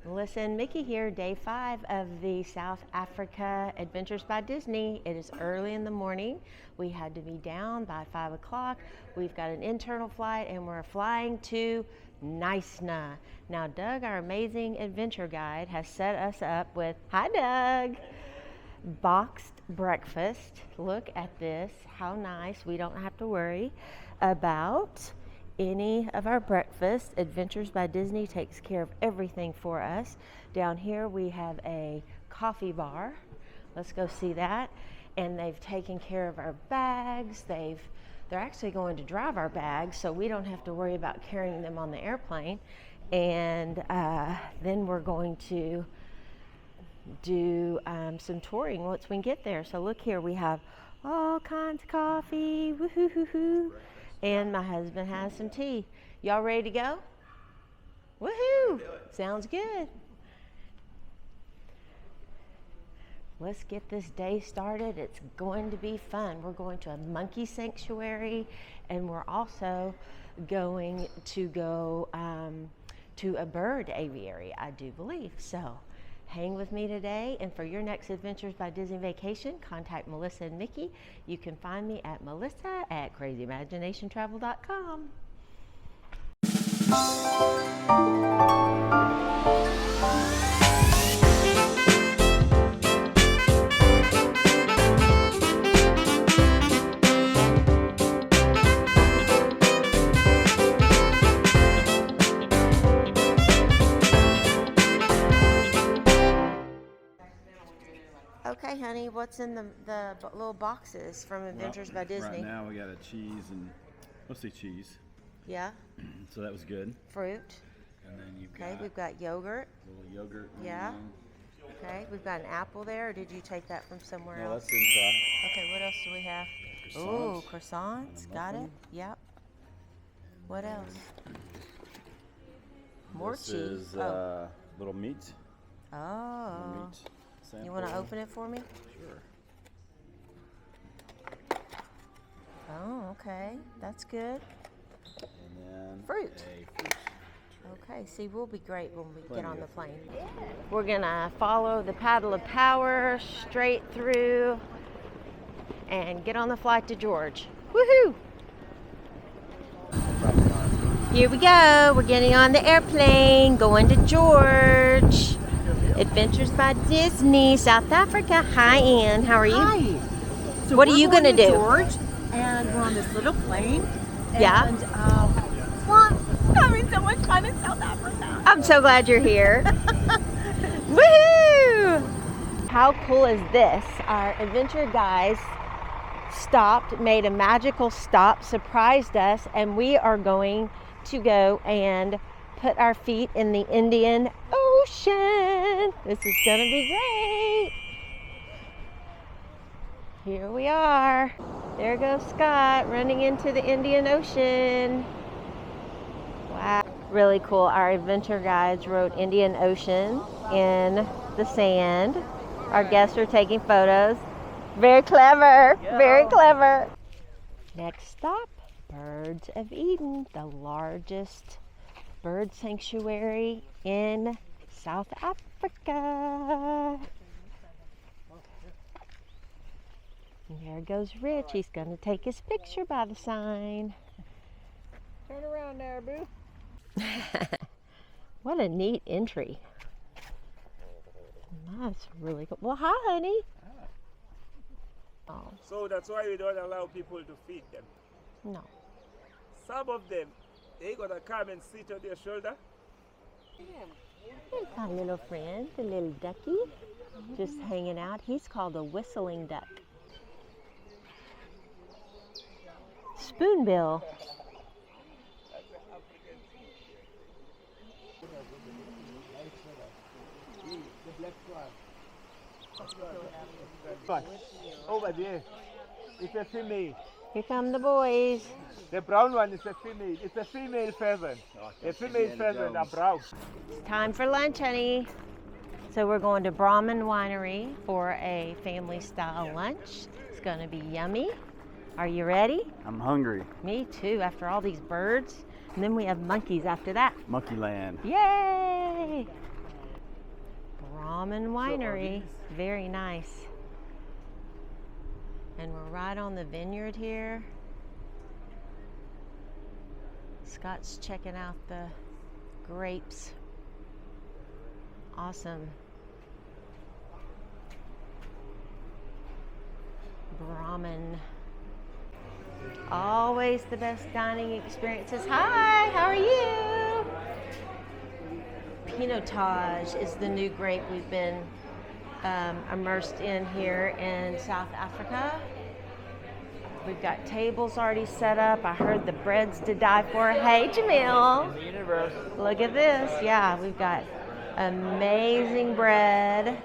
Melissa and Mickey here, day 5 of the South Africa Adventures by Disney. It is early in the morning. We had to be down by 5 o'clock. We've got an internal flight and we're flying to Knysna. Now Doug, our amazing adventure guide, has set us up with, hi Doug, boxed breakfast. Look at this, how nice. We don't have to worry about any of our breakfast. Adventures by Disney takes care of everything for us. Down here we have a coffee bar. Let's go see that. And they've taken care of our bags. They're actually going to drive our bags, so we don't have to worry about carrying them on the airplane. And then we're going to do some touring once we get there. So look here, we have all kinds of coffee, woohoo. And my husband has some tea. Y'all ready to go? Woohoo! Sounds good. Let's get this day started. It's going to be fun. We're going to a monkey sanctuary, and we're also going to go to a bird aviary, I do believe. So hang with me today, and for your next Adventures by Disney vacation, contact Melissa and Mickey. You can find me at melissa@crazyimaginationtravel.com. Okay, honey, what's in the little boxes from Adventures by Disney? Right now we got a cheese and mostly cheese. Yeah. So that was good. Fruit. And then you've Okay, got we've got yogurt. a little yogurt. Yeah. Okay, we've got an apple there, or did you take that from somewhere No, else? that's inside. Okay, what else do we have? Oh, croissants. Got it. Yep. What else? More This cheese. is little meat. Oh. Meat sample. You want to open it for me? Sure. Oh, okay. That's good. And then Fruit. a fruit. Okay, see, we'll be great when we Plenty get on the of plane. We're gonna follow the paddle of power straight through and get on the flight to George. Woohoo! Here we go. We're getting on the airplane, going to George. Adventures by Disney, South Africa. Hi, Ann. How are you? Hi. So What are you going gonna do? George, and we're on this little plane. Yeah. And we're having so much fun in South Africa. I'm so glad you're here. Woohoo! How cool is this? Our adventure guys stopped, made a magical stop, surprised us, and we are going to go and put our feet in the Indian Ocean. This is gonna be great. Here we are. There goes Scott running into the Indian Ocean. Wow, really cool. Our adventure guides wrote Indian Ocean in the sand. Our guests are taking photos. Very clever, very clever. Next stop, Birds of Eden, the largest bird sanctuary in South Africa. And there goes Rich. He's going to take his picture by the sign. Turn around there, boo. What a neat entry. That's really cool. Well, hi, honey. Oh, So that's why we don't allow people to feed them. no. Some of them, they gonna come and sit on their shoulder. Here's my little friend, the little ducky, just hanging out. He's called a whistling duck. Spoonbill. Over there, it's a female. Here come the boys. The brown one is a female. It's a female pheasant. The female pheasant are brown. It's time for lunch, honey. So we're going to Bramon Winery for a family style lunch. It's gonna be yummy. Are you ready? I'm hungry. Me too, after all these birds. And then we have monkeys after that. Monkeyland. Yay! Bramon Winery. Very nice. And we're right on the vineyard here. Scott's checking out the grapes. Awesome. Bramon. Always the best dining experiences. Hi, how are you? Pinotage is the new grape we've been immersed in here in South Africa. We've got tables already set up. I heard the bread's to die for. Hey, Jamil. Look at this. Yeah, we've got amazing bread.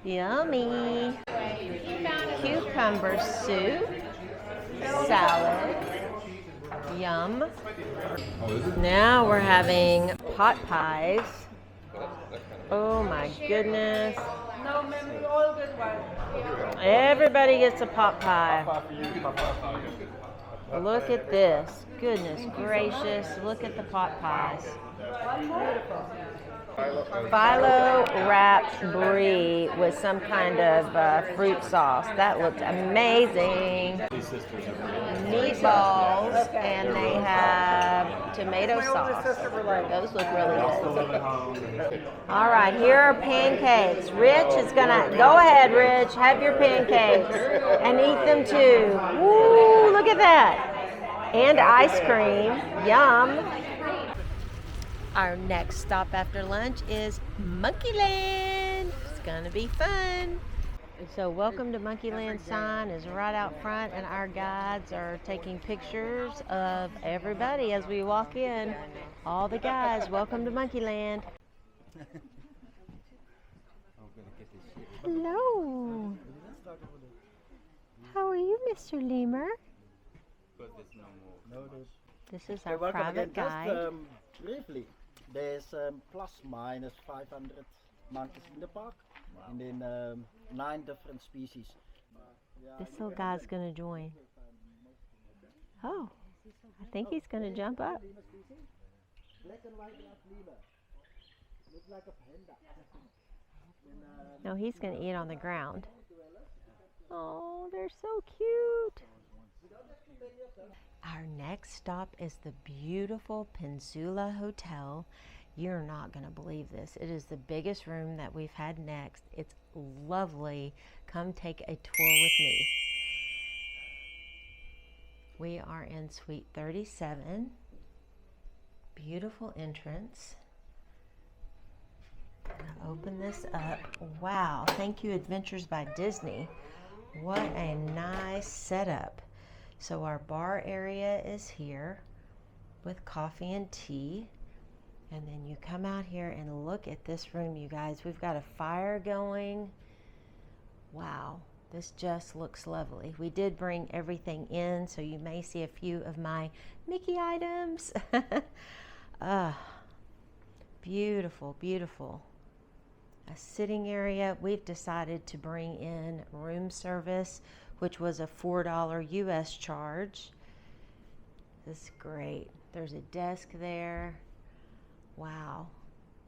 Yummy. Cucumber soup. Salad. Yum. Now we're having pot pies. Oh my goodness. Everybody gets a pot pie. Look at this. Goodness gracious. Look at the pot pies. Phyllo wrapped brie with some kind of fruit sauce. That looked amazing. Meatballs, and they have tomato sauce. Those look really good. All right, here are pancakes. Rich is gonna, go ahead, Rich, have your pancakes and eat them too. Woo, look at that. And ice cream, yum. Our next stop after lunch is Monkeyland. It's gonna be fun. So welcome to Monkeyland sign is right out front, and our guides are taking pictures of everybody as we walk in. All the guys, welcome to Monkeyland. Hello. How are you, Mr. Lemur? This is our private guide. Briefly, there's plus minus 500 monkeys in the park, and then 9 different species. This little guy's gonna join. Oh, I think he's gonna jump up. Black and white lemur. Looks like a panda. No, he's gonna eat on the ground. Oh, they're so cute. Our next stop is the beautiful Peninsula Hotel. You're not going to believe this. It is the biggest room that we've had next. It's lovely. Come take a tour with me. We are in Suite 37. Beautiful entrance. I'm going to open this up. Wow, thank you Adventures by Disney. What a nice setup. So our bar area is here with coffee and tea. And then you come out here and look at this room, you guys. We've got a fire going. Wow, this just looks lovely. We did bring everything in, so you may see a few of my Mickey items. Beautiful, beautiful. A sitting area. We've decided to bring in room service, which was a $4 US charge. This is great. There's a desk there. Wow,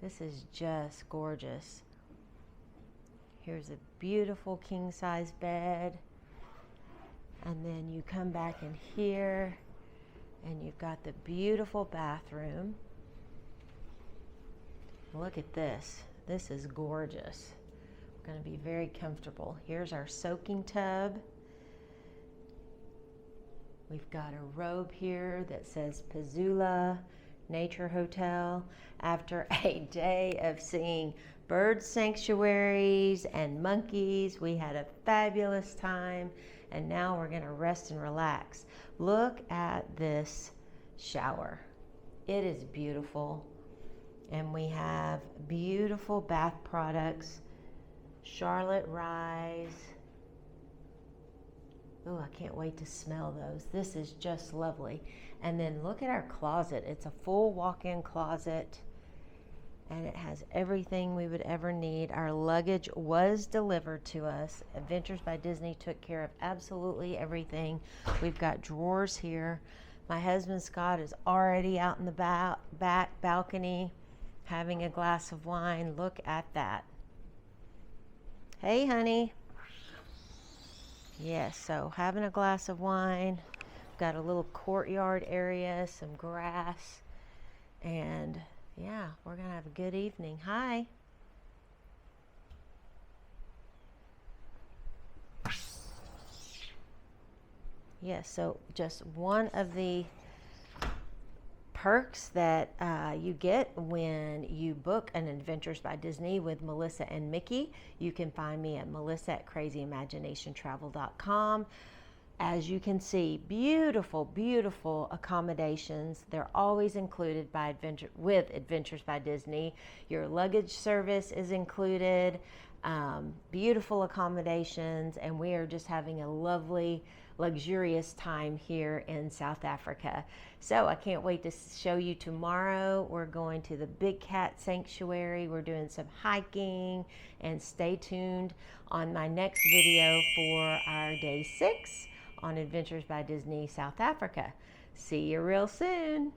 this is just gorgeous. Here's a beautiful king-size bed. And then you come back in here and you've got the beautiful bathroom. Look at this. This is gorgeous. Going to be very comfortable. Here's our soaking tub. We've got a robe here that says Peninsula Nature Hotel. After a day of seeing bird sanctuaries and monkeys, we had a fabulous time, and now we're going to rest and relax. Look at this shower. It is beautiful, and we have beautiful bath products. Charlotte Rise. Oh, I can't wait to smell those. This is just lovely. And then look at our closet. It's a full walk-in closet, and it has everything we would ever need. Our luggage was delivered to us. Adventures by Disney took care of absolutely everything. We've got drawers here. My husband Scott is already out in the back balcony having a glass of wine. Look at that. Hey, honey. Yes, so having a glass of wine. Got a little courtyard area, some grass, and yeah, we're gonna have a good evening. Hi. Yes, so just one of the perks that you get when you book an Adventures by Disney with Melissa and Mickey. You can find me at melissa@crazyimaginationtravel.com. As you can see, beautiful, beautiful accommodations. They're always included by with Adventures by Disney. Your luggage service is included, beautiful accommodations, and we are just having a lovely, luxurious time here in South Africa. So I can't wait to show you tomorrow. We're going to the Big Cat Sanctuary. We're doing some hiking, and stay tuned on my next video for our day 6 on Adventures by Disney South Africa. See you real soon.